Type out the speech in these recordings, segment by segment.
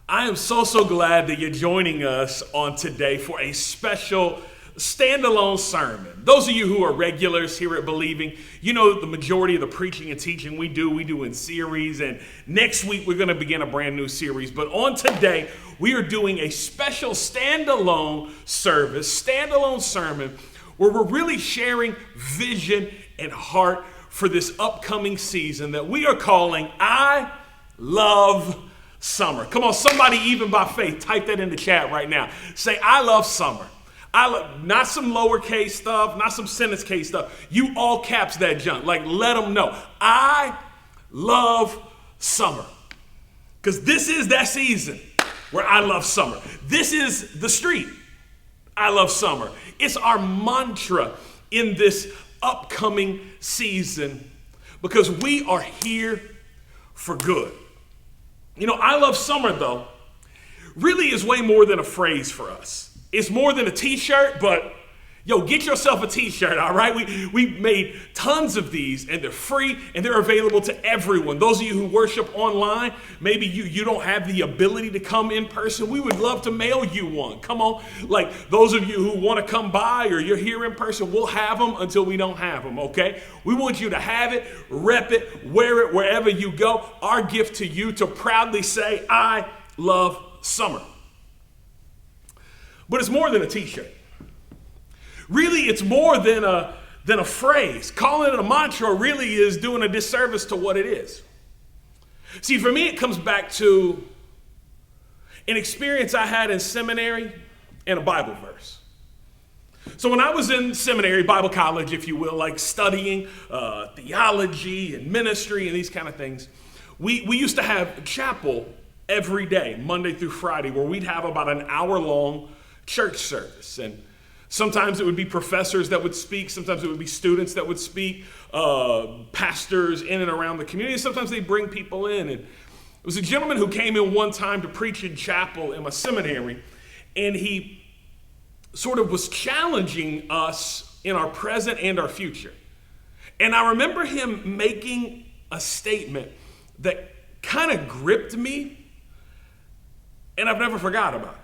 I am so glad that you're joining us on today for a special standalone sermon. Those of you who are regulars here at Believing, you know the majority of the preaching and teaching we do in series, and next week we're going to begin a brand new series. But on today, we are doing a special standalone sermon, where we're really sharing vision and heart for this upcoming season that we are calling I Love Summer. Come on, somebody even by faith, type that in the chat right now. Say, I love summer. I love, not some lowercase stuff, not some sentence case stuff. You all caps that junk. Like, let them know. I love summer. Because this is that season where I love summer. This is the street. I love summer. It's our mantra in this upcoming season because we are here for good. You know, I love summer, though, really is way more than a phrase for us. It's more than a t-shirt, but yo, get yourself a t-shirt, all right? We made tons of these, and they're free, and they're available to everyone. Those of you who worship online, maybe you don't have the ability to come in person. We would love to mail you one. Come on. Like those of you who want to come by or you're here in person, we'll have them until we don't have them, okay? We want you to have it, rep it, wear it wherever you go. Our gift to you to proudly say, I love summer. But it's more than a t-shirt. Really, it's more than a phrase. Calling it a mantra really is doing a disservice to what it is. See, for me, it comes back to an experience I had in seminary and a Bible verse. So when I was in seminary, Bible college, if you will, like studying theology and ministry and these kind of things, we used to have chapel every day, Monday through Friday, where we'd have about an hour-long church service. And sometimes it would be professors that would speak. Sometimes it would be students that would speak, pastors in and around the community. Sometimes they'd bring people in. And it was a gentleman who came in one time to preach in chapel in my seminary, and he sort of was challenging us in our present and our future. And I remember him making a statement that kind of gripped me, and I've never forgot about it.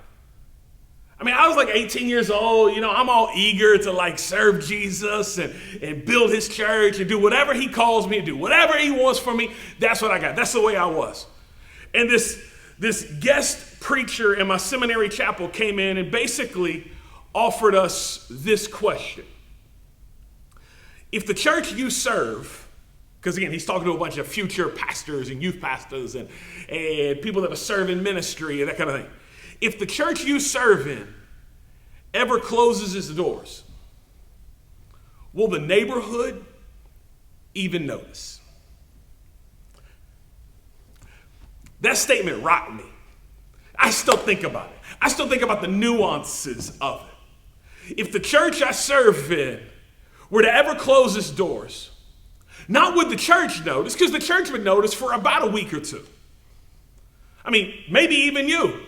I mean, I was like 18 years old, I'm all eager to like serve Jesus and build his church and do whatever he calls me to do, whatever he wants from me. That's what I got. That's the way I was. And this guest preacher in my seminary chapel came in and basically offered us this question. If the church you serve, because again, he's talking to a bunch of future pastors and youth pastors and people that are serving ministry and that kind of thing. If the church you serve in ever closes its doors, will the neighborhood even notice? That statement rocked me. I still think about it. I still think about the nuances of it. If the church I serve in were to ever close its doors, not would the church notice, because the church would notice for about a week or two. I mean, maybe even you.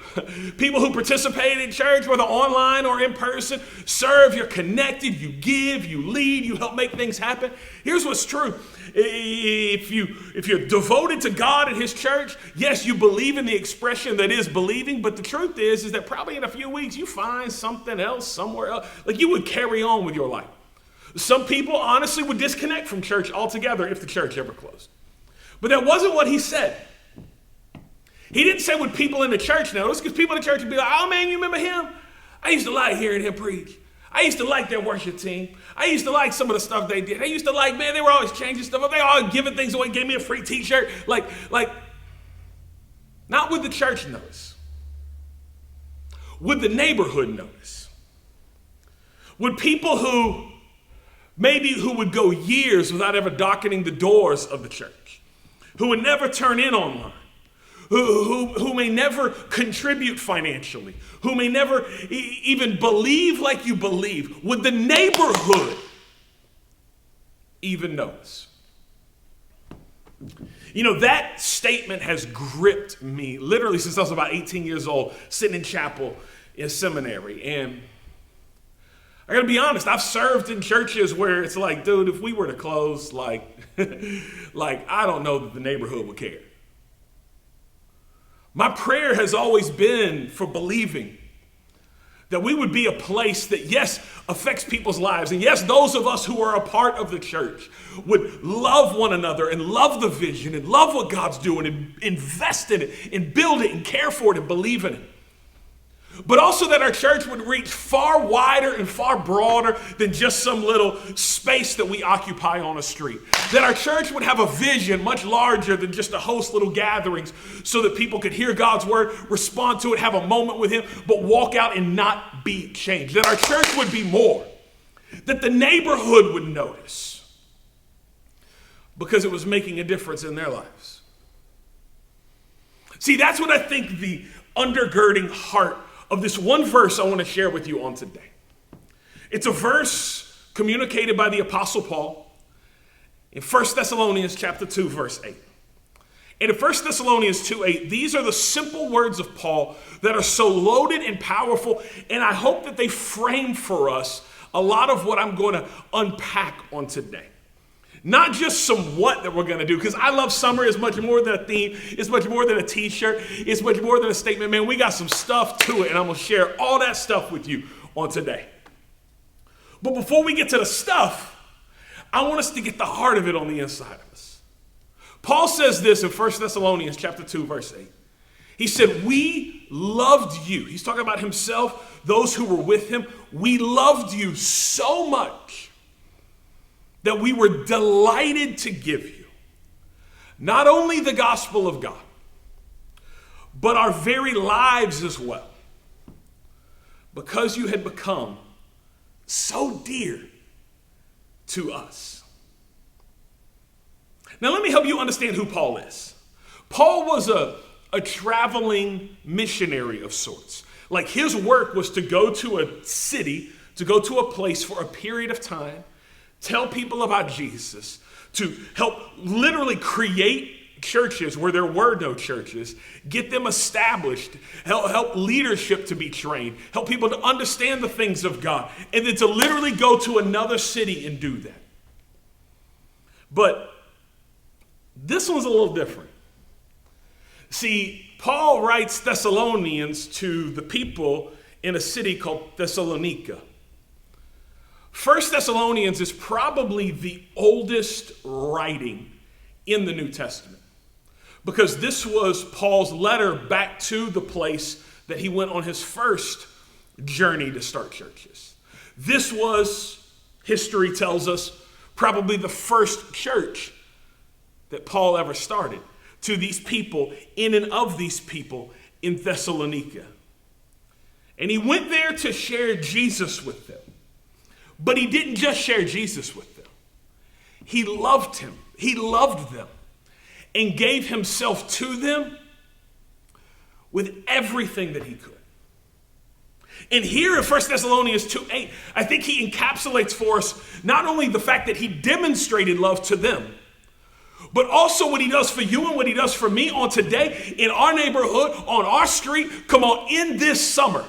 People who participate in church, whether online or in person, serve, you're connected, you give, you lead, you help make things happen. Here's what's true. If you're devoted to God and his church, yes, you believe in the expression that is believing, but the truth is that probably in a few weeks you find something else somewhere else. Like you would carry on with your life. Some people honestly would disconnect from church altogether if the church ever closed. But that wasn't what he said. He didn't say would people in the church notice, because people in the church would be like, oh man, you remember him? I used to like hearing him preach. I used to like their worship team. I used to like some of the stuff they did. I used to like, man, they were always changing stuff up. They always giving things away, gave me a free t-shirt. Like, not would the church notice. Would the neighborhood notice? Would people who would go years without ever darkening the doors of the church, who would never turn in online, who may never contribute financially, who may never even believe like you believe, would the neighborhood even notice? That statement has gripped me literally since I was about 18 years old, sitting in chapel in seminary. And I gotta be honest, I've served in churches where it's like, dude, if we were to close, like I don't know that the neighborhood would care. My prayer has always been for Believing that we would be a place that, yes, affects people's lives. And yes, those of us who are a part of the church would love one another and love the vision and love what God's doing and invest in it and build it and care for it and believe in it. But also that our church would reach far wider and far broader than just some little space that we occupy on a street. That our church would have a vision much larger than just to host little gatherings so that people could hear God's word, respond to it, have a moment with him, but walk out and not be changed. That our church would be more. That the neighborhood would notice because it was making a difference in their lives. See, that's what I think the undergirding heart of this one verse I want to share with you on today. It's a verse communicated by the Apostle Paul in 1 Thessalonians chapter 2, verse 8. And in 1 Thessalonians 2:8, these are the simple words of Paul that are so loaded and powerful, and I hope that they frame for us a lot of what I'm going to unpack on today. Not just some what that we're going to do, because I love summer is much more than a theme. It's much more than a t-shirt. It's much more than a statement. Man, we got some stuff to it, and I'm going to share all that stuff with you on today. But before we get to the stuff, I want us to get the heart of it on the inside of us. Paul says this in 1 Thessalonians chapter 2, verse 8. He said, we loved you. He's talking about himself, those who were with him. We loved you so much that we were delighted to give you not only the gospel of God, but our very lives as well, because you had become so dear to us. Now, let me help you understand who Paul is. Paul was a traveling missionary of sorts. Like, his work was to go to a city, to go to a place for a period of time, tell people about Jesus, to help literally create churches where there were no churches, get them established, help leadership to be trained, help people to understand the things of God, and then to literally go to another city and do that. But this one's a little different. See, Paul writes Thessalonians to the people in a city called Thessalonica. 1 Thessalonians is probably the oldest writing in the New Testament, because this was Paul's letter back to the place that he went on his first journey to start churches. This was, history tells us, probably the first church that Paul ever started to these people, in and of these people in Thessalonica. And he went there to share Jesus with them. But he didn't just share Jesus with them. He loved him. He loved them and gave himself to them with everything that he could. And here in 1 Thessalonians 2:8, I think he encapsulates for us not only the fact that he demonstrated love to them, but also what he does for you and what he does for me on today, in our neighborhood, on our street, come on, in this summer.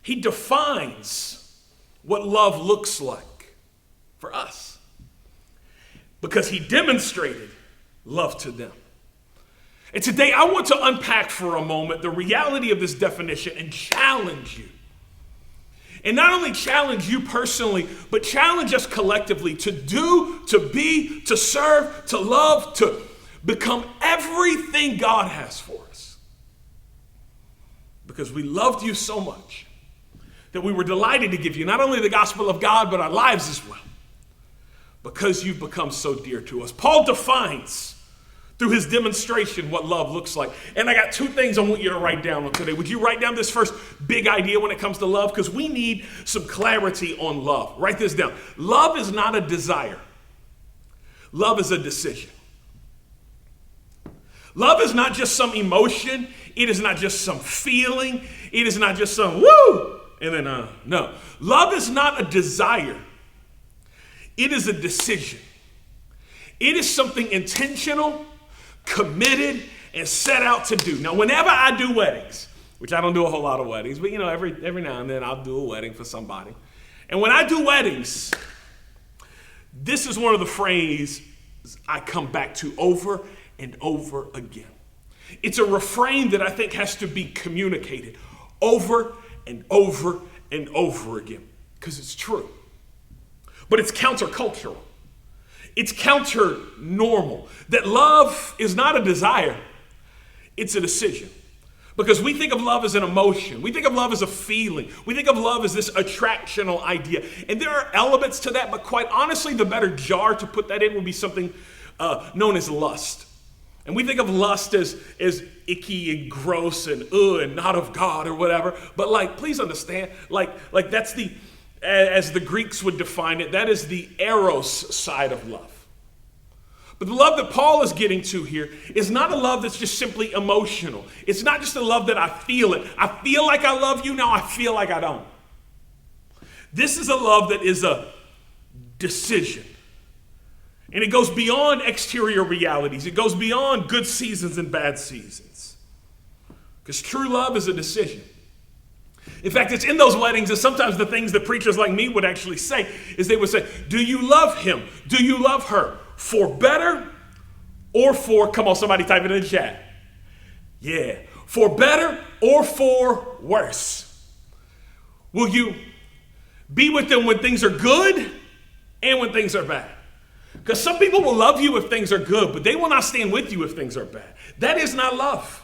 He defines what love looks like for us, because he demonstrated love to them. And today I want to unpack for a moment the reality of this definition and challenge you. And not only challenge you personally, but challenge us collectively to do, to be, to serve, to love, to become everything God has for us. Because we loved you so much that we were delighted to give you not only the gospel of God, but our lives as well, because you've become so dear to us. Paul defines through his demonstration what love looks like. And I got two things I want you to write down today. Would you write down this first big idea when it comes to love? Because we need some clarity on love. Write this down. Love is not a desire. Love is a decision. Love is not just some emotion. It is not just some feeling. It is not just some woo. And then, no. Love is not a desire. It is a decision. It is something intentional, committed, and set out to do. Now, whenever I do weddings, which I don't do a whole lot of weddings, but every now and then I'll do a wedding for somebody. And when I do weddings, this is one of the phrases I come back to over and over again. It's a refrain that I think has to be communicated over and over and over again, because it's true. But it's countercultural. It's counter-normal. That love is not a desire, it's a decision. Because we think of love as an emotion. We think of love as a feeling. We think of love as this attractional idea. And there are elements to that, but quite honestly, the better jar to put that in would be something known as lust. And we think of lust as icky and gross and not of God or whatever. But please understand, that's as the Greeks would define it, that is the eros side of love. But the love that Paul is getting to here is not a love that's just simply emotional. It's not just a love that I feel it. I feel like I love you, now I feel like I don't. This is a love that is a decision. And it goes beyond exterior realities. It goes beyond good seasons and bad seasons. Because true love is a decision. In fact, it's in those weddings that sometimes the things that preachers like me would actually say is they would say, do you love him? Do you love her? For better or for, come on, somebody type it in the chat. Yeah, for better or for worse? Will you be with them when things are good and when things are bad? Because some people will love you if things are good, but they will not stand with you if things are bad. That is not love.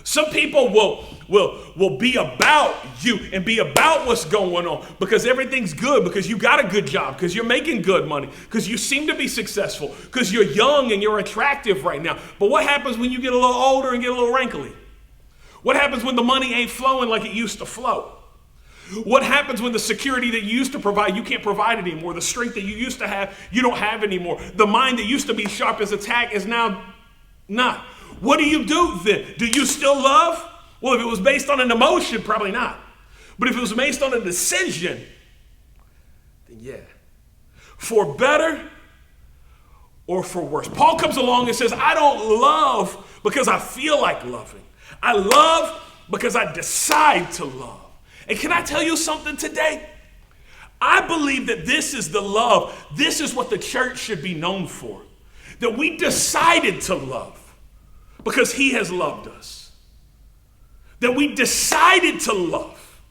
Some people will be about you and be about what's going on because everything's good, because you got a good job, because you're making good money, because you seem to be successful, because you're young and you're attractive right now. But what happens when you get a little older and get a little wrinkly? What happens when the money ain't flowing like it used to flow? What happens when the security that you used to provide, you can't provide anymore? The strength that you used to have, you don't have anymore. The mind that used to be sharp as a tack is now not. What do you do then? Do you still love? Well, if it was based on an emotion, probably not. But if it was based on a decision, then yeah. For better or for worse. Paul comes along and says, I don't love because I feel like loving. I love because I decide to love. And can I tell you something today? I believe that this is the love. This is what the church should be known for. That we decided to love because he has loved us. That we decided to love.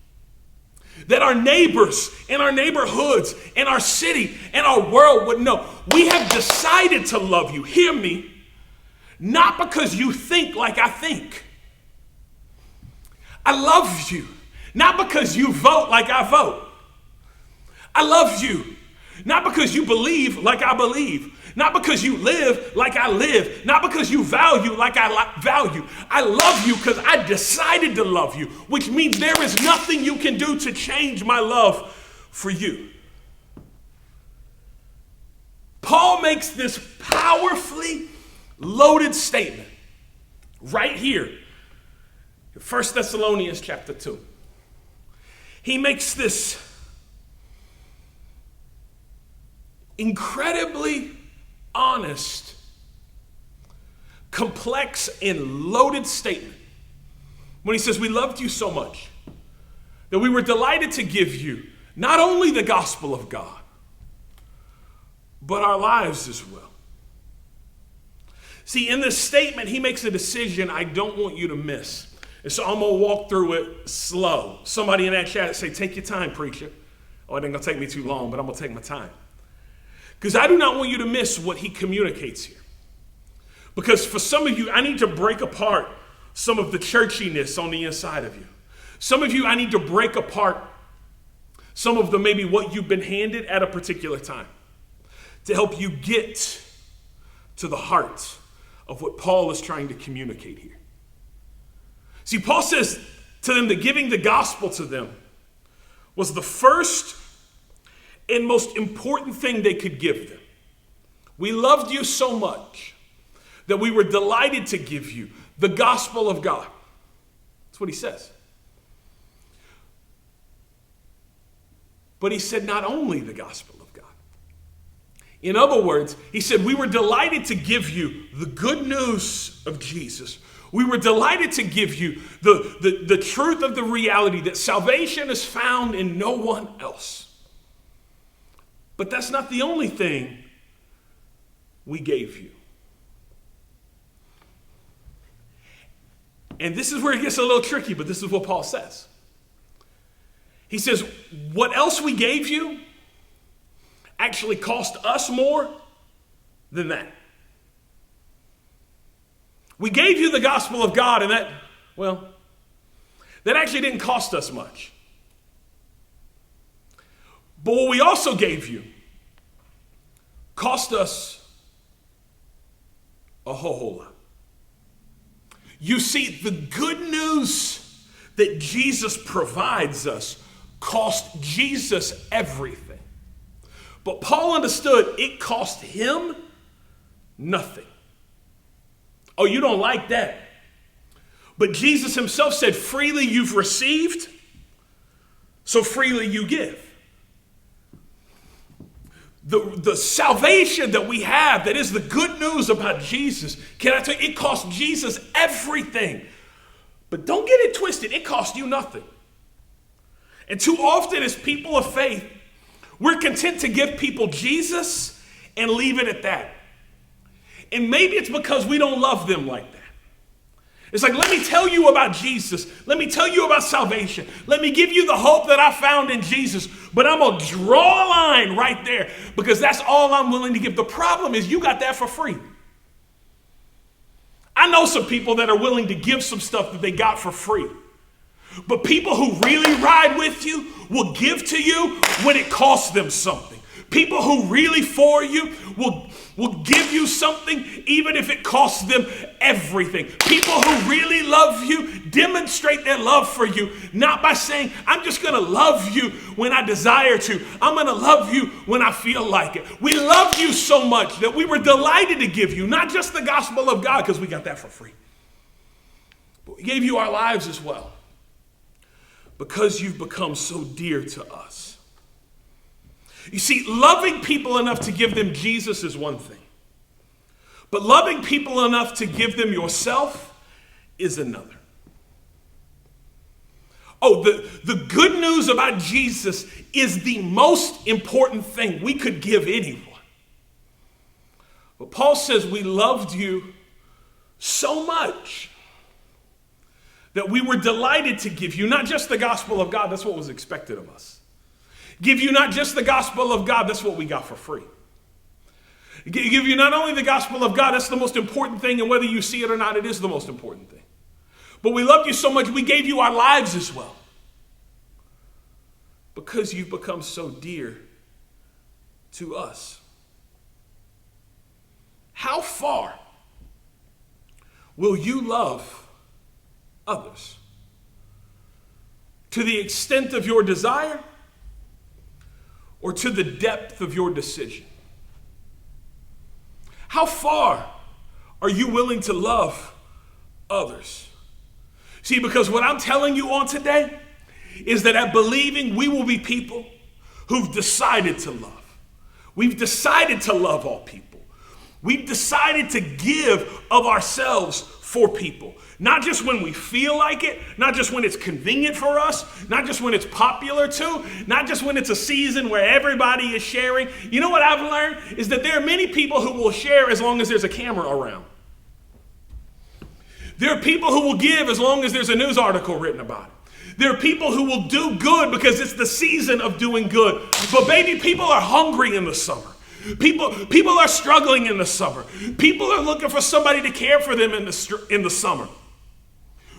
That our neighbors and our neighborhoods and our city and our world would know. We have decided to love you. Hear me. Not because you think like I think. I love you. Not because you vote like I vote. I love you. Not because you believe like I believe. Not because you live like I live. Not because you value like I value. I love you because I decided to love you, which means there is nothing you can do to change my love for you. Paul makes this powerfully loaded statement right here in 1 Thessalonians chapter 2. He makes this incredibly honest, complex, and loaded statement when he says, we loved you so much that we were delighted to give you not only the gospel of God, but our lives as well. See, in this statement, he makes a decision I don't want you to miss. And so I'm going to walk through it slow. Somebody in that chat say, take your time, preacher. Oh, it ain't going to take me too long, but I'm going to take my time. Because I do not want you to miss what he communicates here. Because for some of you, I need to break apart some of the churchiness on the inside of you. Some of you, I need to break apart some of the maybe what you've been handed at a particular time to help you get to the heart of what Paul is trying to communicate here. See, Paul says to them that giving the gospel to them was the first and most important thing they could give them. We loved you so much that we were delighted to give you the gospel of God. That's what he says. But he said not only the gospel of God. In other words, he said we were delighted to give you the good news of Jesus. We were delighted to give you the truth of the reality that salvation is found in no one else. But that's not the only thing we gave you. And this is where it gets a little tricky, but this is what Paul says. He says, what else we gave you actually cost us more than that. We gave you the gospel of God, and that actually didn't cost us much. But what we also gave you cost us a whole lot. You see, the good news that Jesus provides us cost Jesus everything. But Paul understood it cost him nothing. Oh, you don't like that. But Jesus himself said, freely you've received, so freely you give. The salvation that we have, that is the good news about Jesus, can I tell you, it cost Jesus everything. But don't get it twisted, it cost you nothing. And too often as people of faith, we're content to give people Jesus and leave it at that. And maybe it's because we don't love them like that. It's like, let me tell you about Jesus. Let me tell you about salvation. Let me give you the hope that I found in Jesus. But I'm going to draw a line right there because that's all I'm willing to give. The problem is you got that for free. I know some people that are willing to give some stuff that they got for free. But people who really ride with you will give to you when it costs them something. People who really for you will give you something even if it costs them everything. People who really love you demonstrate their love for you, not by saying, I'm just going to love you when I desire to. I'm going to love you when I feel like it. We love you so much that we were delighted to give you, not just the gospel of God, because we got that for free, but we gave you our lives as well, because you've become so dear to us. You see, loving people enough to give them Jesus is one thing. But loving people enough to give them yourself is another. Oh, the good news about Jesus is the most important thing we could give anyone. But Paul says we loved you so much that we were delighted to give you not just the gospel of God, that's what was expected of us. Give you not just the gospel of God, that's what we got for free. Give you not only the gospel of God, that's the most important thing, and whether you see it or not, it is the most important thing. But we loved you so much, we gave you our lives as well. Because you've become so dear to us. How far will you love others? To the extent of your desire? Or to the depth of your decision? How far are you willing to love others? See, because what I'm telling you on today is that at Believing, we will be people who've decided to love. We've decided to love all people. We've decided to give of ourselves for people. Not just when we feel like it, not just when it's convenient for us, not just when it's popular too, not just when it's a season where everybody is sharing. You know what I've learned is that there are many people who will share as long as there's a camera around. There are people who will give as long as there's a news article written about it. There are people who will do good because it's the season of doing good. But baby, people are hungry in the summer. People are struggling in the summer. People are looking for somebody to care for them in the summer.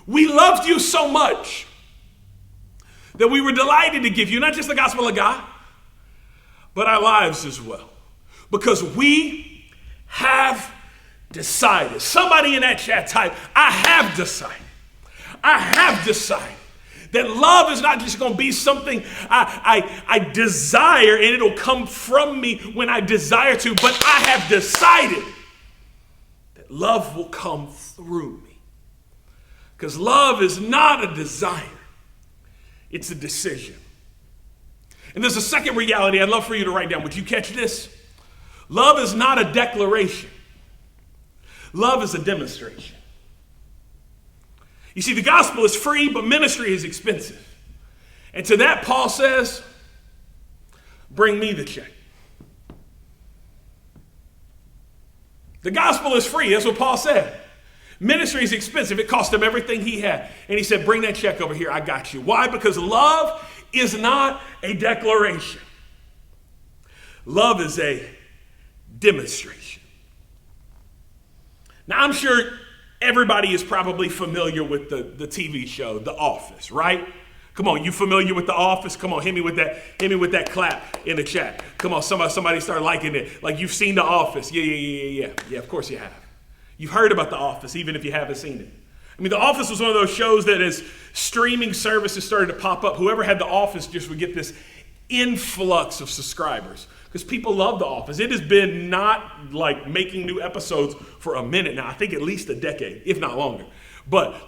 We loved you so much that we were delighted to give you not just the gospel of God, but our lives as well. Because we have decided. Somebody in that chat type, I have decided. I have decided that love is not just going to be something I desire and it'll come from me when I desire to, but I have decided that love will come through me. Because love is not a desire, it's a decision. And there's a second reality I'd love for you to write down. Would you catch this? Love is not a declaration. Love is a demonstration. You see, the gospel is free, but ministry is expensive. And to that, Paul says, bring me the check. The gospel is free. That's what Paul said. Ministry is expensive. It cost him everything he had. And he said, bring that check over here. I got you. Why? Because love is not a declaration. Love is a demonstration. Now, I'm sure everybody is probably familiar with the TV show, The Office, right? Come on, you familiar with The Office? Come on, hit me with that clap in the chat. Come on, somebody start liking it. Like, you've seen The Office. Yeah, of course you have. You've heard about The Office, even if you haven't seen it. I mean, The Office was one of those shows that as streaming services started to pop up, whoever had The Office just would get this influx of subscribers because people love The Office. It has been not like making new episodes for a minute now. I think at least a decade, if not longer. But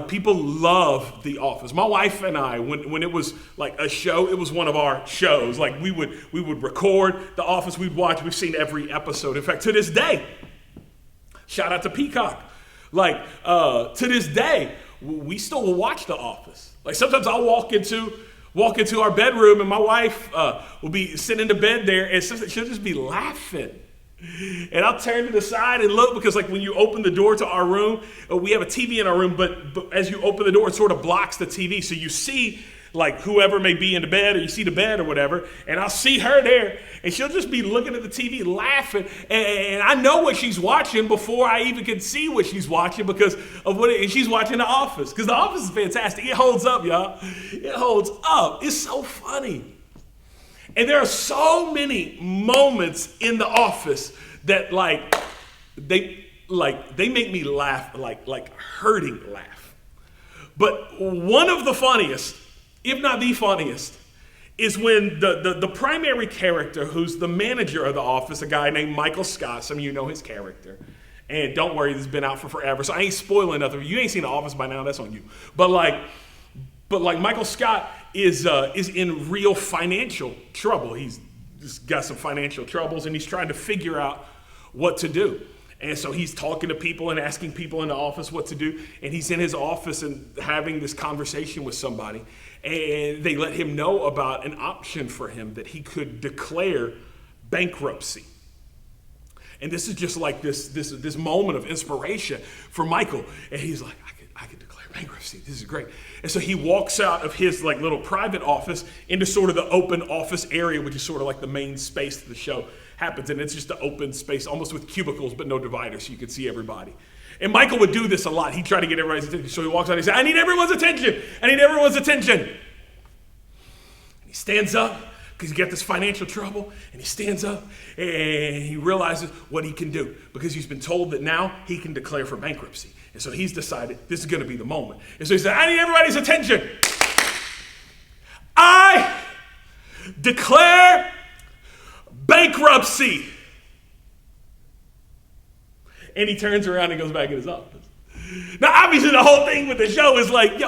people love The Office. My wife and I, when it was like a show, it was one of our shows. Like we would record The Office, we'd watch, we've seen every episode. In fact, to this day, shout out to Peacock. Like to this day, we still will watch The Office. Like sometimes I'll walk into our bedroom and my wife will be sitting in the bed there and she'll just be laughing. And I'll turn to the side and look because like when you open the door to our room, we have a TV in our room, but as you open the door, it sort of blocks the TV. So you see like whoever may be in the bed or you see the bed or whatever, and I'll see her there and she'll just be looking at the TV laughing. And I know what she's watching before I even can see what she's watching because of and she's watching The Office because The Office is fantastic. It holds up, y'all. It holds up. It's so funny. And there are so many moments in The Office that they make me laugh, like hurting laugh. But one of the funniest, if not the funniest, is when the primary character, who's the manager of The Office, a guy named Michael Scott, some of you know his character, and don't worry, this has been out for forever, so I ain't spoiling nothing. You ain't seen The Office by now, that's on you. But Michael Scott is in real financial trouble. He's just got some financial troubles, and he's trying to figure out what to do. And so he's talking to people and asking people in the office what to do. And he's in his office and having this conversation with somebody. And they let him know about an option for him that he could declare bankruptcy. And this is just like this moment of inspiration for Michael. And he's like, I could declare bankruptcy. This is great. And so he walks out of his like little private office into sort of the open office area, which is sort of like the main space of the show happens, and it's just an open space, almost with cubicles, but no dividers, so you can see everybody. And Michael would do this a lot. He'd try to get everybody's attention. So he walks out and he says, I need everyone's attention. I need everyone's attention. And he stands up because he got this financial trouble, and he stands up and he realizes what he can do because he's been told that now he can declare for bankruptcy. And so he's decided this is going to be the moment. And so he said, I need everybody's attention. I declare bankruptcy. And he turns around and goes back in his office. Now, obviously, the whole thing with the show is like,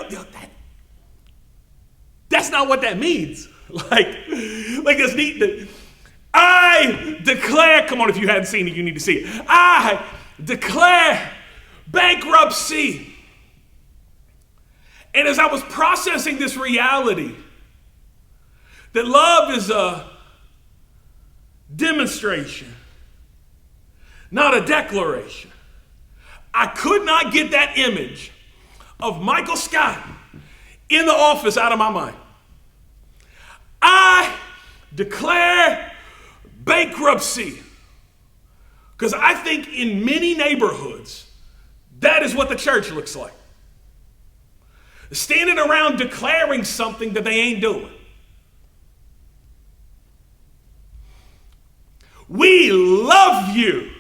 that's not what that means. Like it's neat. I declare, come on, if you hadn't seen it, you need to see it. I declare bankruptcy. And as I was processing this reality, that love is a demonstration, not a declaration, I could not get that image of Michael Scott in the office out of my mind. I declare bankruptcy. Because I think in many neighborhoods, that is what the church looks like. Standing around declaring something that they ain't doing. We love you.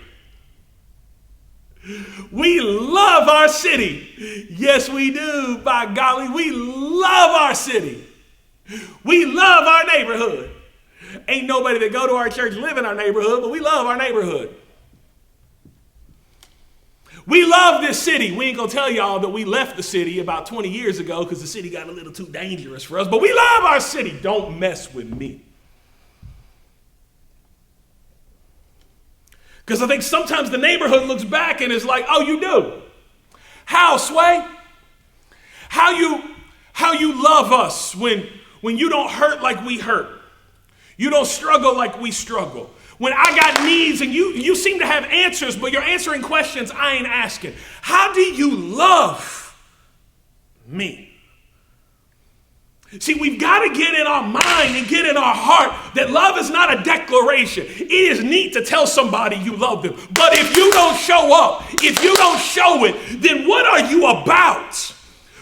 We love our city. Yes, we do, by golly. We love our city. We love our neighborhood. Ain't nobody that go to our church live in our neighborhood, but we love our neighborhood. We love this city. We ain't going to tell y'all that we left the city about 20 years ago because the city got a little too dangerous for us, but we love our city. Don't mess with me. Because I think sometimes the neighborhood looks back and is like, oh, you do? How, Sway? How you love us when you don't hurt like we hurt. You don't struggle like we struggle. When I got needs and you seem to have answers, but you're answering questions I ain't asking. How do you love me? See, we've got to get in our mind and get in our heart that love is not a declaration. It is neat to tell somebody you love them. But if you don't show up, if you don't show it, then what are you about?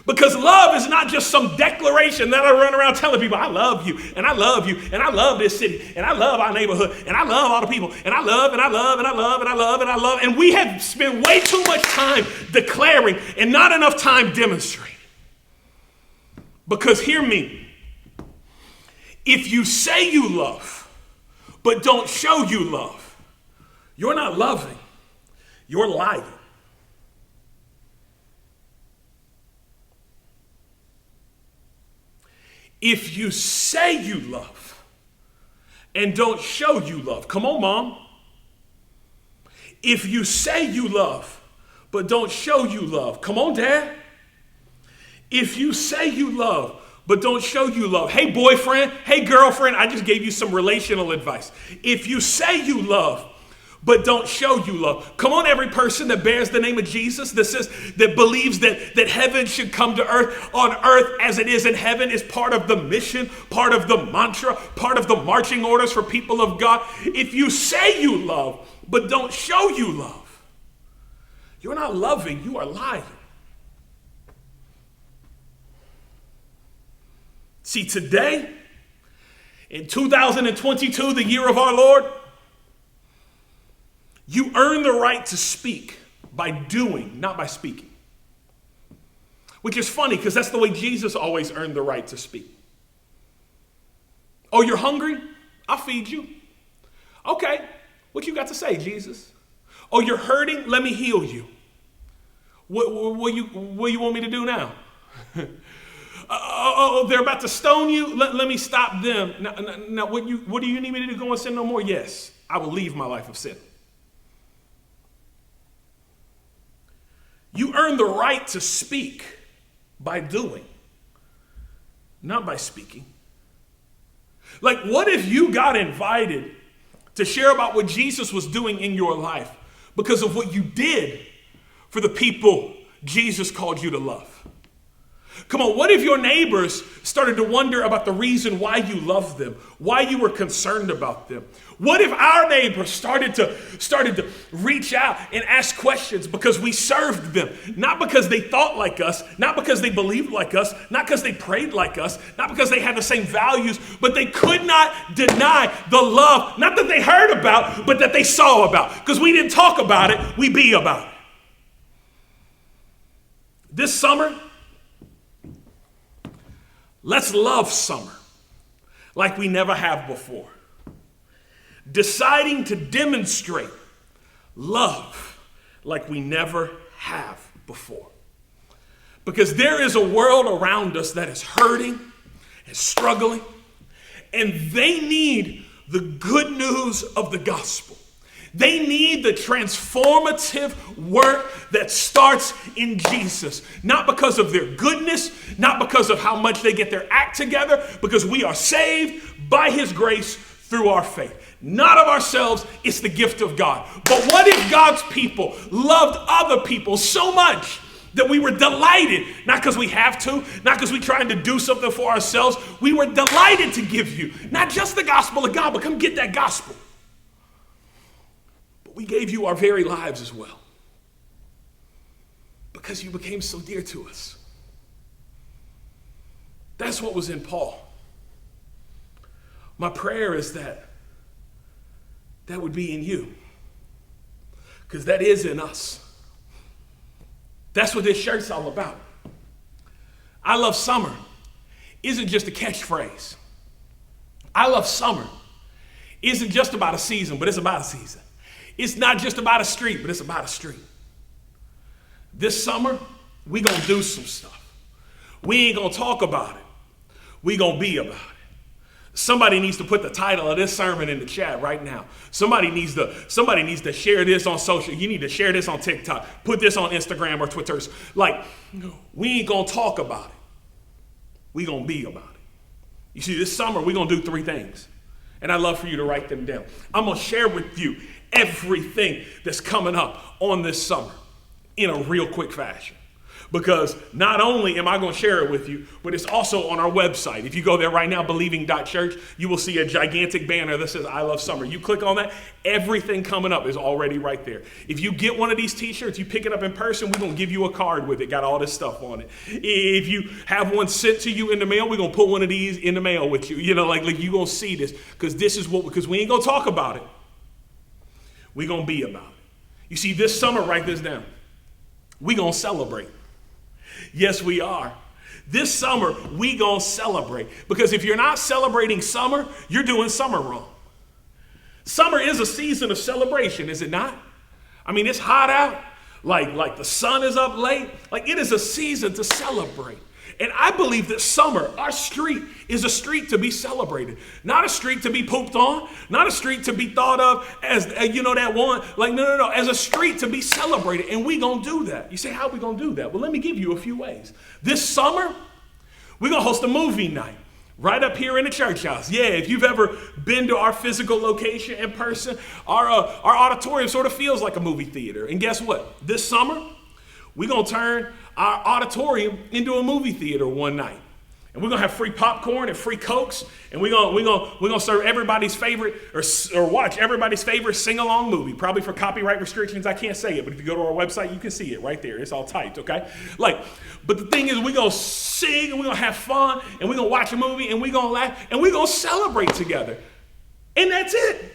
Because love is not just some declaration that I run around telling people, I love you, and I love you, and I love this city, and I love our neighborhood, and I love all the people, and I love, and I love, and I love, and I love, and I love. And we have spent way too much time declaring and not enough time demonstrating. Because hear me, if you say you love, but don't show you love, you're not loving, you're lying. If you say you love and don't show you love, come on, Mom. If you say you love, but don't show you love, come on, Dad. If you say you love, but don't show you love, hey, boyfriend, hey, girlfriend, I just gave you some relational advice. If you say you love, but don't show you love, come on, every person that bears the name of Jesus, that believes that heaven should come to earth, on earth as it is in heaven, is part of the mission, part of the mantra, part of the marching orders for people of God. If you say you love, but don't show you love, you're not loving, you are lying. See, today, in 2022, the year of our Lord, you earn the right to speak by doing, not by speaking. Which is funny, because that's the way Jesus always earned the right to speak. Oh, you're hungry? I'll feed you. Okay, what you got to say, Jesus? Oh, you're hurting? Let me heal you. What you want me to do now? They're about to stone you? Let me stop them. Now, what do you need me to do? Go and sin no more? Yes, I will leave my life of sin. You earn the right to speak by doing, not by speaking. Like, what if you got invited to share about what Jesus was doing in your life because of what you did for the people Jesus called you to love? Come on, what if your neighbors started to wonder about the reason why you loved them, why you were concerned about them? What if our neighbors started to reach out and ask questions because we served them, not because they thought like us, not because they believed like us, not because they prayed like us, not because they had the same values, but they could not deny the love, not that they heard about, but that they saw about. Because we didn't talk about it, we be about it. This summer, let's love summer like we never have before. Deciding to demonstrate love like we never have before. Because there is a world around us that is hurting and struggling, and they need the good news of the gospel. They need the transformative work that starts in Jesus. Not because of their goodness, not because of how much they get their act together, because we are saved by his grace through our faith. Not of ourselves, it's the gift of God. But what if God's people loved other people so much that we were delighted, not because we have to, not because we're trying to do something for ourselves, we were delighted to give you not just the gospel of God, but come get that gospel. We gave you our very lives as well because you became so dear to us. That's what was in Paul. My prayer is that would be in you, because that is in us. That's what this shirt's all about. I love summer isn't just a catchphrase. I love summer isn't just about a season, but it's about a season. It's not just about a street, but it's about a street. This summer, we gonna do some stuff. We ain't gonna talk about it. We gonna be about it. Somebody needs to put the title of this sermon in the chat right now. Somebody needs to share this on social. You need to share this on TikTok. Put this on Instagram or Twitter. Like, we ain't gonna talk about it. We gonna be about it. You see, this summer, we gonna do three things. And I'd love for you to write them down. I'm going to share with you everything that's coming up on this summer in a real quick fashion. Because not only am I going to share it with you, but it's also on our website. If you go there right now, believing.church, you will see a gigantic banner that says, I love summer. You click on that, everything coming up is already right there. If you get one of these t-shirts, you pick it up in person, we're going to give you a card with it, got all this stuff on it. If you have one sent to you in the mail, we're going to put one of these in the mail with you. You know, like you're going to see this, because this is what, because we ain't going to talk about it. We're going to be about it. You see, this summer, write this down. We're going to celebrate. Yes, we are. This summer, we gonna celebrate. Because if you're not celebrating summer, you're doing summer wrong. Summer is a season of celebration, is it not? I mean, it's hot out. Like the sun is up late. Like it is a season to celebrate. And I believe that summer, our street, is a street to be celebrated. Not a street to be pooped on. Not a street to be thought of as, you know, that one. Like, no. As a street to be celebrated. And we going to do that. You say, how are we going to do that? Well, let me give you a few ways. This summer, we're going to host a movie night right up here in the church house. Yeah, if you've ever been to our physical location in person, our auditorium sort of feels like a movie theater. And guess what? This summer, we're going to turn our auditorium into a movie theater one night. And we're going to have free popcorn and free Cokes. And we're going to serve everybody's favorite or watch everybody's favorite sing-along movie. Probably for copyright restrictions, I can't say it. But if you go to our website, you can see it right there. It's all typed, okay? But the thing is, we're going to sing and we're going to have fun. And we're going to watch a movie and we're going to laugh. And we're going to celebrate together. And that's it.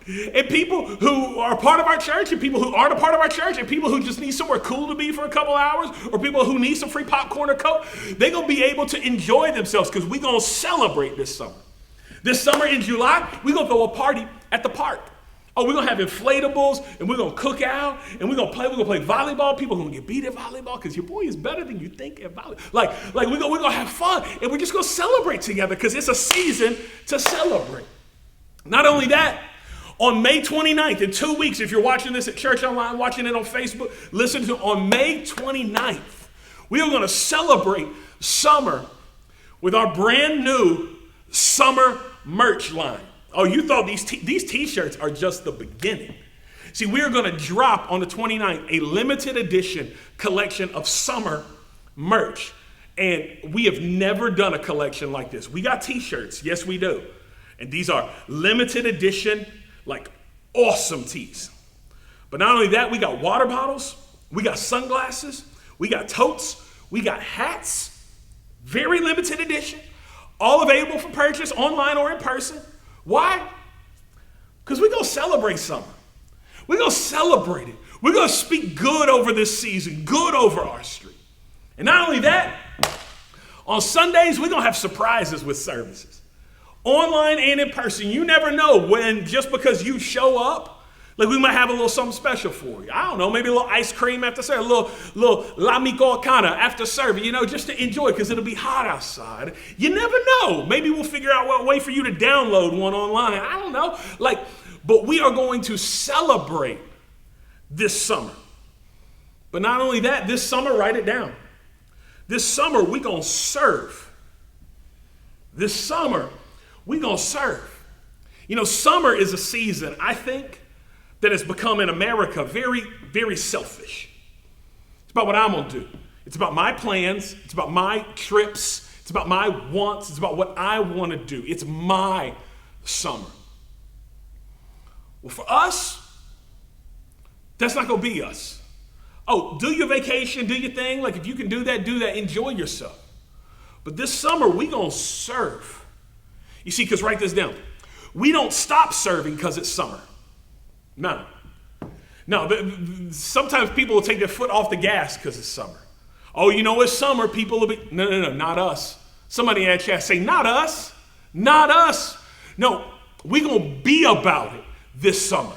And people who are part of our church and people who aren't a part of our church and people who just need somewhere cool to be for a couple hours or people who need some free popcorn or Coke, they're going to be able to enjoy themselves because we're going to celebrate this summer. This summer in July, we're going to throw a party at the park. Oh, we're going to have inflatables and we're going to cook out and we're going to play volleyball. People are going to get beat at volleyball because your boy is better than you think at volleyball. Like we're going to have fun and we're just going to celebrate together because it's a season to celebrate. Not only that, on May 29th, in 2 weeks, if you're watching this at Church Online, watching it on Facebook, listen to on May 29th, we are going to celebrate summer with our brand new summer merch line. Oh, you thought these t-shirts are just the beginning. See, we are going to drop on the 29th a limited edition collection of summer merch. And we have never done a collection like this. We got t-shirts. Yes, we do. And these are limited edition, like awesome tees. But not only that, we got water bottles, we got sunglasses, we got totes, we got hats, very limited edition, all available for purchase online or in person. Why? Because we're going to celebrate summer. We're going to celebrate it. We're going to speak good over this season, good over our street. And not only that, on Sundays, we're going to have surprises with services. Online and in person. You never know when, just because you show up, like we might have a little something special for you. I don't know, maybe a little ice cream after service, a little la micocana after service, just to enjoy because it'll be hot outside. You never know. Maybe we'll figure out what way for you to download one online. I don't know. But we are going to celebrate this summer. But not only that, this summer, write it down. This summer, we're going to serve. This summer, we're going to serve. Summer is a season, I think, that has become in America very, very selfish. It's about what I'm going to do. It's about my plans. It's about my trips. It's about my wants. It's about what I want to do. It's my summer. Well, for us, that's not going to be us. Oh, do your vacation, do your thing. Like if you can do that, enjoy yourself. But this summer, we're going to serve. You see, because write this down. We don't stop serving because it's summer. No. Sometimes people will take their foot off the gas because it's summer. Oh, it's summer. People will be, no, not us. Somebody in that chat say, not us. Not us. No, we're going to be about it this summer.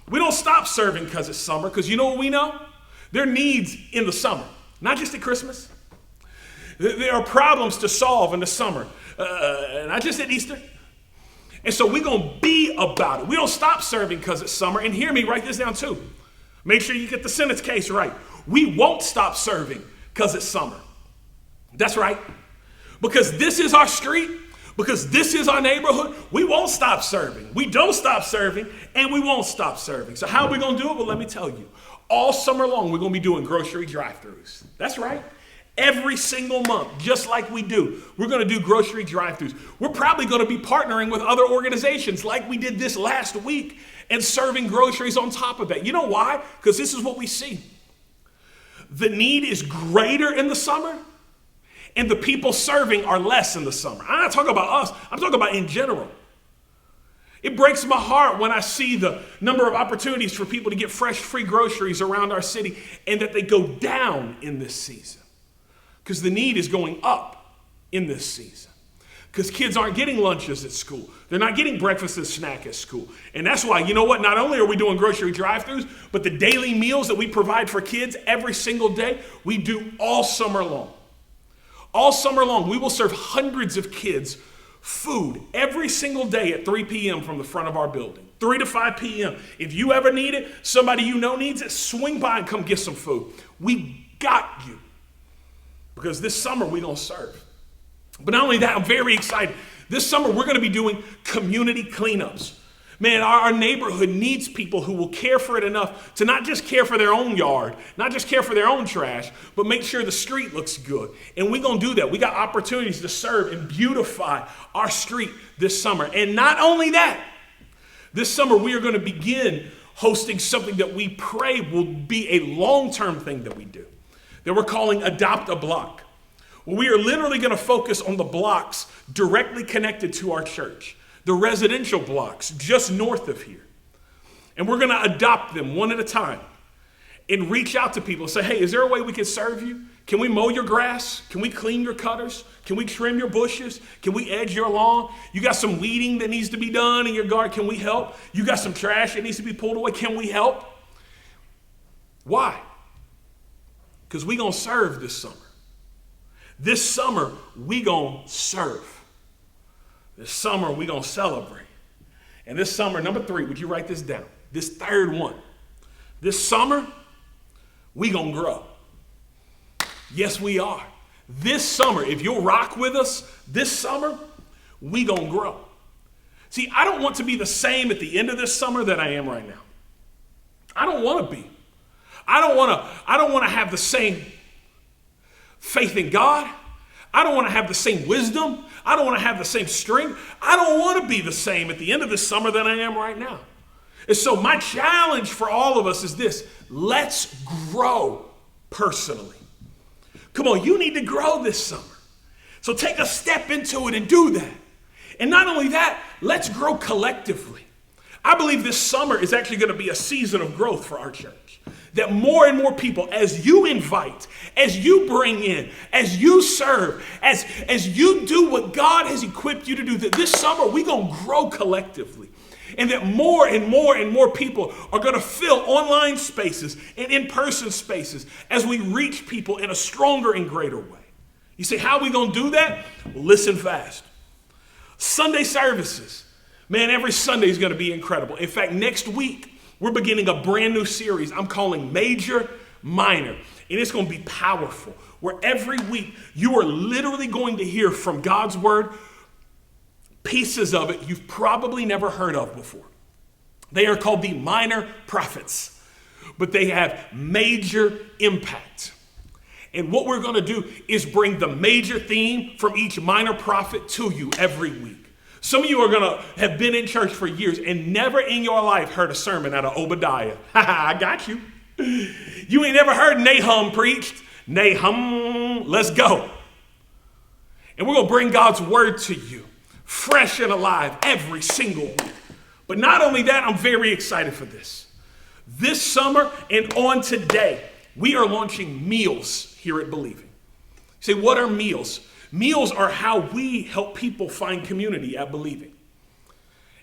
We don't stop serving because it's summer because you know what we know? There are needs in the summer, not just at Christmas. There are problems to solve in the summer. Not just at Easter. And so we're going to be about it. We don't stop serving because it's summer. And hear me, write this down too. Make sure you get the sentence case right. We won't stop serving because it's summer. That's right. Because this is our street, Because this is our neighborhood, we won't stop serving. We don't stop serving, and we won't stop serving. So how are we going to do it? Well, let me tell you. All summer long, we're going to be doing grocery drive-thrus. That's right. Every single month, just like we do, we're going to do grocery drive-thrus. We're probably going to be partnering with other organizations like we did this last week and serving groceries on top of that. You know why? Because this is what we see. The need is greater in the summer, and the people serving are less in the summer. I'm not talking about us. I'm talking about in general. It breaks my heart when I see the number of opportunities for people to get fresh, free groceries around our city and that they go down in this season. Because the need is going up in this season. Because kids aren't getting lunches at school. They're not getting breakfast and snack at school. And that's why, you know what? Not only are we doing grocery drive-thrus, but the daily meals that we provide for kids every single day, we do all summer long. All summer long, we will serve hundreds of kids food every single day at 3 p.m. from the front of our building. 3 to 5 p.m. If you ever need it, somebody you know needs it, swing by and come get some food. We got you. Because this summer we're going to serve. But not only that, I'm very excited. This summer we're going to be doing community cleanups. Man, our neighborhood needs people who will care for it enough to not just care for their own yard, not just care for their own trash, but make sure the street looks good. And we're going to do that. We got opportunities to serve and beautify our street this summer. And not only that, this summer we are going to begin hosting something that we pray will be a long-term thing that we do, that we're calling Adopt a Block. Well, we are literally going to focus on the blocks directly connected to our church. The residential blocks just north of here. And we're going to adopt them one at a time and reach out to people and say, hey, is there a way we can serve you? Can we mow your grass? Can we clean your cutters? Can we trim your bushes? Can we edge your lawn? You got some weeding that needs to be done in your garden. Can we help? You got some trash that needs to be pulled away. Can we help? Why? Because we're going to serve this summer. This summer, we're going to serve. This summer, we're going to celebrate. And this summer, number 3, would you write this down? This third one. This summer, we're going to grow. Yes, we are. This summer, if you'll rock with us, this summer, we're going to grow. See, I don't want to be the same at the end of this summer that I am right now. I don't want to be. I don't want to have the same faith in God. I don't want to have the same wisdom. I don't want to have the same strength. I don't want to be the same at the end of this summer that I am right now. And so my challenge for all of us is this: let's grow personally. Come on, you need to grow this summer. So take a step into it and do that. And not only that, let's grow collectively. I believe this summer is actually going to be a season of growth for our church. That more and more people, as you invite, as you bring in, as you serve, as you do what God has equipped you to do, that this summer we're going to grow collectively. And that more and more and more people are going to fill online spaces and in-person spaces as we reach people in a stronger and greater way. You say, how are we going to do that? Well, listen fast. Sunday services. Man, every Sunday is going to be incredible. In fact, next week, we're beginning a brand new series I'm calling Major, Minor. And it's going to be powerful, where every week you are literally going to hear from God's word pieces of it you've probably never heard of before. They are called the minor prophets, but they have major impact. And what we're going to do is bring the major theme from each minor prophet to you every week. Some of you are going to have been in church for years and never in your life heard a sermon out of Obadiah. I got you. You ain't never heard Nahum preached. Nahum, let's go. And we're going to bring God's word to you, fresh and alive every single week. But not only that, I'm very excited for this. This summer and on today, we are launching meals here at Believing. You say, what are meals? Meals are how we help people find community at Believing.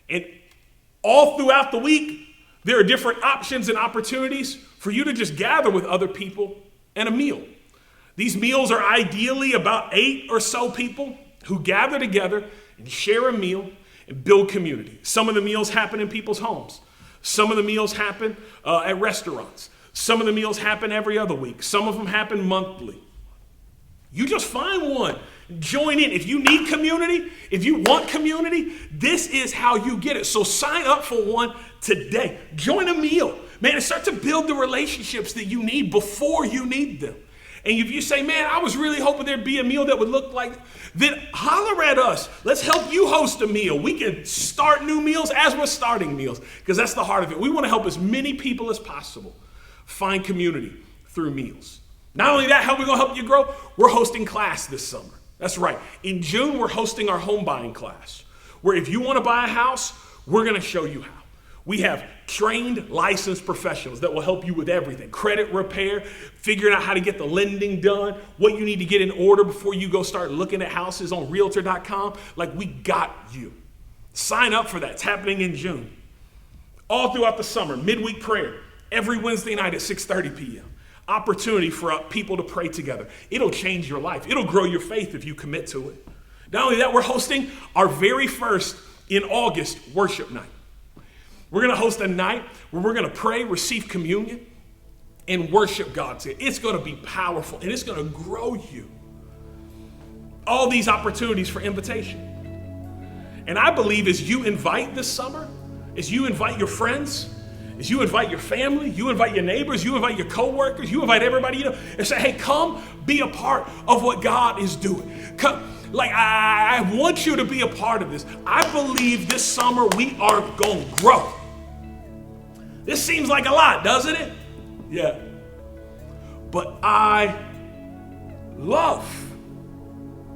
And all throughout the week, there are different options and opportunities for you to just gather with other people and a meal. These meals are ideally about 8 or so people who gather together and share a meal and build community. Some of the meals happen in people's homes. Some of the meals happen at restaurants. Some of the meals happen every other week. Some of them happen monthly. You just find one Join in. If you need community, if you want community, this is how you get it. So sign up for one today. Join a meal, man, and start to build the relationships that you need before you need them. And if you say, man, I was really hoping there'd be a meal that would look like, then holler at us. Let's help you host a meal. We can start new meals as we're starting meals, because that's the heart of it. We want to help as many people as possible find community through meals. Not only that, how are we going to help you grow? We're hosting class this summer. That's right. In June, we're hosting our home buying class, where if you want to buy a house, we're going to show you how. We have trained, licensed professionals that will help you with everything. Credit repair, figuring out how to get the lending done, what you need to get in order before you go start looking at houses on Realtor.com. Like, we got you. Sign up for that. It's happening in June. All throughout the summer, midweek prayer, every Wednesday night at 6:30 p.m. Opportunity for people to pray together. It'll change your life. It'll grow your faith if you commit to it. Not only that, we're hosting our very first in August worship night. We're going to host a night where we're going to pray, receive communion, and worship God together. It's going to be powerful, and it's going to grow you. All these opportunities for invitation. And I believe as you invite this summer, as you invite your friends, as you invite your family, you invite your neighbors, you invite your coworkers, you invite everybody you know, and say, hey, come be a part of what God is doing. Come, I want you to be a part of this. I believe this summer we are going to grow. This seems like a lot, doesn't it? Yeah. But I love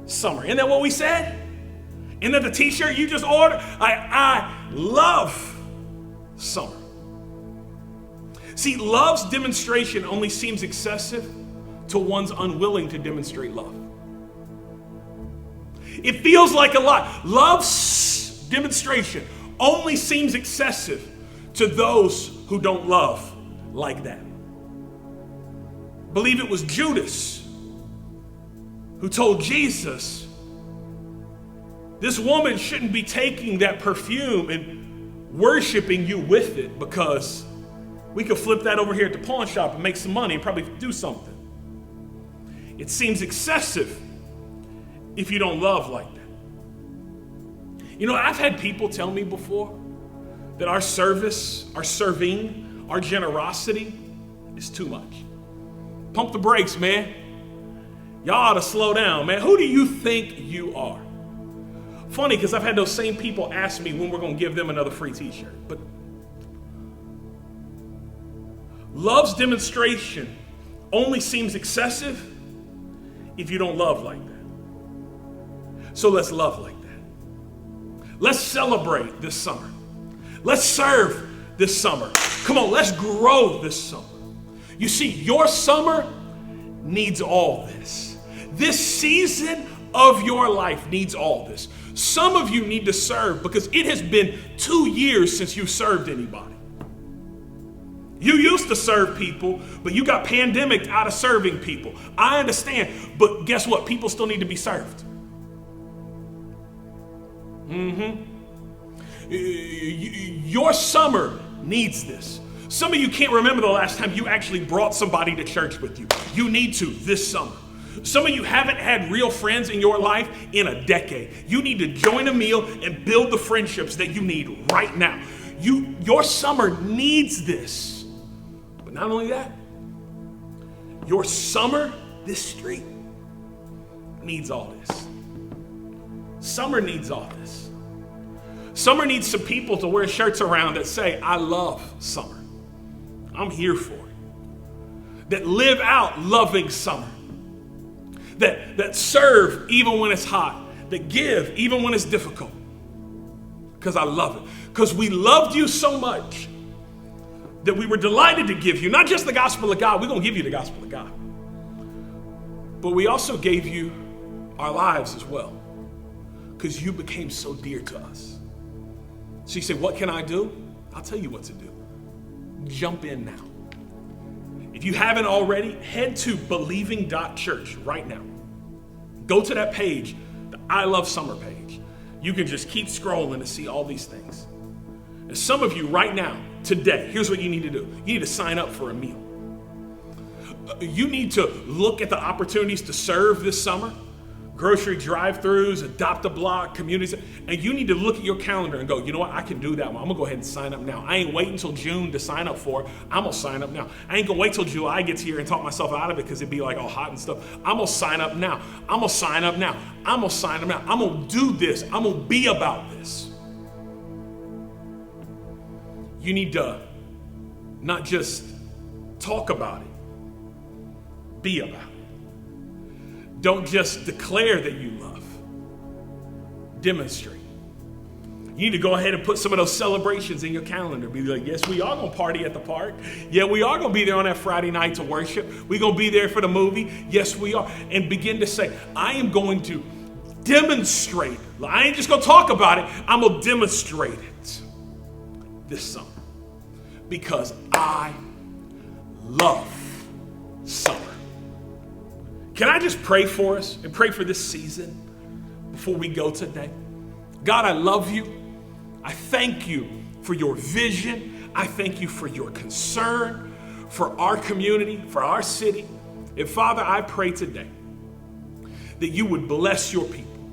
summer. Isn't that what we said? Isn't that the t-shirt you just ordered? I love summer. See, love's demonstration only seems excessive to one's unwilling to demonstrate love. It feels like a lot. Love's demonstration only seems excessive to those who don't love like that. I believe it was Judas who told Jesus, this woman shouldn't be taking that perfume and worshiping you with it, because we could flip that over here at the pawn shop and make some money and probably do something. It seems excessive if you don't love like that. You know, I've had people tell me before that our service, our serving, our generosity is too much. Pump the brakes, man. Y'all ought to slow down, man. Who do you think you are? Funny, because I've had those same people ask me when we're going to give them another free t-shirt. But love's demonstration only seems excessive if you don't love like that. So let's love like that. Let's celebrate this summer. Let's serve this summer. Come on, let's grow this summer. You see, your summer needs all this. This season of your life needs all this. Some of you need to serve because it has been 2 years since you served anybody. You used to serve people, but you got pandemicked out of serving people. I understand, but guess what? People still need to be served. Your summer needs this. Some of you can't remember the last time you actually brought somebody to church with you. You need to this summer. Some of you haven't had real friends in your life in a decade. You need to join a meal and build the friendships that you need right now. Your summer needs this. But not only that, your summer, this street, needs all this. Summer needs all this. Summer needs some people to wear shirts around that say, I love summer. I'm here for it. That live out loving summer. That serve even when it's hot. That give even when it's difficult. Because I love it. Because we loved you so much that we were delighted to give you, not just the gospel of God, we're going to give you the gospel of God. But we also gave you our lives as well. Because you became so dear to us. So you say, what can I do? I'll tell you what to do. Jump in now. If you haven't already, head to believing.church right now. Go to that page, the I Love Summer page. You can just keep scrolling to see all these things. And some of you right now, today, here's what you need to do. You need to sign up for a meal. You need to look at the opportunities to serve this summer. grocery drive-thrus, adopt a block, communities, and you need to look at your calendar and go, you know what, I can do that one. I'm gonna go ahead and sign up now. I ain't waiting until June to sign up for it. I'm gonna sign up now. I ain't gonna wait till July gets here and talk myself out of it because it'd be like all hot and stuff. I'm gonna sign up now. I'm gonna sign up now. I'm gonna sign up now. I'm gonna do this. I'm gonna be about this. You need to not just talk about it, be about it. Don't just declare that you love. Demonstrate. You need to go ahead and put some of those celebrations in your calendar. Be like, yes, we are going to party at the park. Yeah, we are going to be there on that Friday night to worship. We're going to be there for the movie. Yes, we are. And begin to say, I am going to demonstrate. I ain't just going to talk about it. I'm going to demonstrate it this summer. Because I love summer. Can I just pray for us and pray for this season before we go today? God, I love you. I thank you for your vision. I thank you for your concern for our community, for our city. And Father, I pray today that you would bless your people.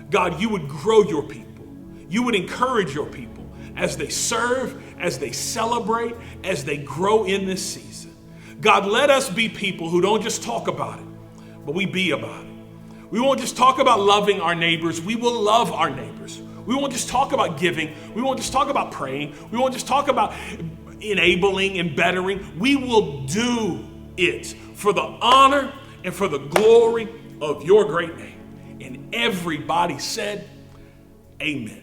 God, you would grow your people. You would encourage your people as they serve, as they celebrate, as they grow in this season. God, let us be people who don't just talk about it, but we be about it. We won't just talk about loving our neighbors. We will love our neighbors. We won't just talk about giving. We won't just talk about praying. We won't just talk about enabling and bettering. We will do it for the honor and for the glory of your great name. And everybody said, amen.